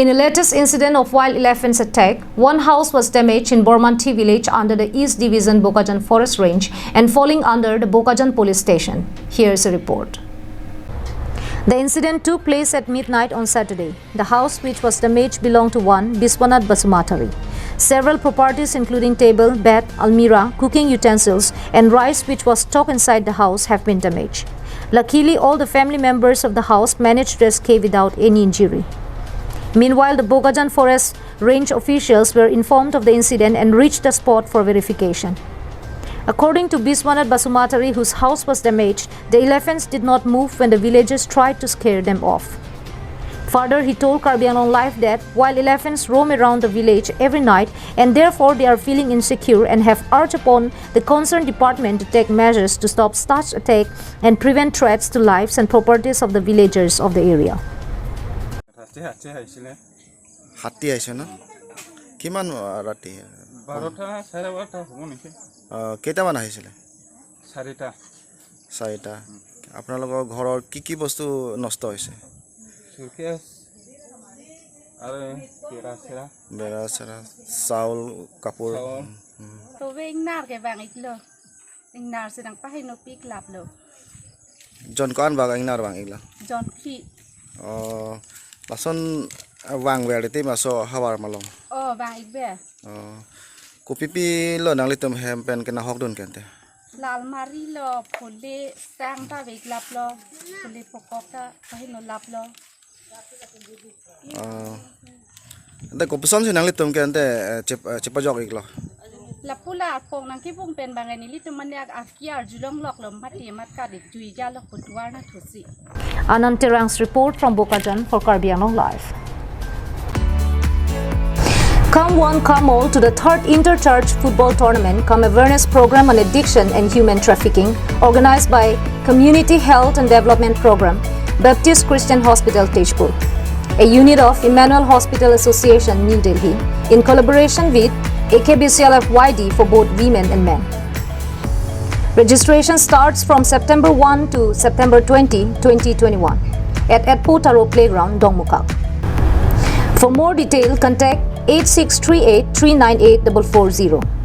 In the latest incident of wild elephants attack, one house was damaged in Bormanthi village under the East Division Bokajan Forest Range and falling under the Bokajan police station. Here is a report. The incident took place at midnight on Saturday. The house which was damaged belonged to one Bormanthi Basumatari. Several properties including table, bed, almirah, cooking utensils and rice which was stocked inside the house have been damaged. Luckily, all the family members of the house managed to escape without any injury. Meanwhile, the Bokajan Forest Range officials were informed of the incident and reached the spot for verification. According to Bormanthi Basumatari, whose house was damaged, the elephants did not move when the villagers tried to scare them off. Further, he told Karbi Anglong Live that while elephants roam around the village every night and therefore they are feeling insecure and have urged upon the concerned department to take measures to stop such attack and prevent threats to lives and properties of the villagers of the area. হাতী আহিছে না কিমান ৰাতি 12টা 12:30 হ'ব নেকি কেইটামান আহিছিলে 4টা আপোনালোকৰ ঘৰৰ কি বস্তু নষ্ট হৈছে সুকেশ আৰু বেৰা চাউল কাপোৰ তবে ইংনাৰ কে বাঙিলো ইংনাৰ সিদাং পাহিনো পিক লাভলো জন কান বাগ ইংনাৰ বাঙিলা জন কি lason wang wer te maso hawar malong bang ikbe ko pipi lo nang litum hem pen kena hok dun kente lal mari lo phole sang ta vek lap lo phole pokok ta kahino lap lo ante ko puson sin nang litum kente cepa jok iklo lapula pong nang ki pung pen bangani litum maniak akyar julong lok lom mati mat ka dik jui ja lok putwar na thusi Anand Terang's report from Bokajan for Karbi Anglong Live. Come one, come all to the 3rd Inter-Church Football Tournament Come Awareness Program on Addiction and Human Trafficking, organized by Community Health and Development Program, Baptist Christian Hospital, Tejpur, a unit of Emmanuel Hospital Association, New Delhi, in collaboration with AKBCLFYD for both women and men. Registration starts from September 1 to September 20, 2021 at Potaro Playground, Dongmukak. For more detail, contact 8638 398 440.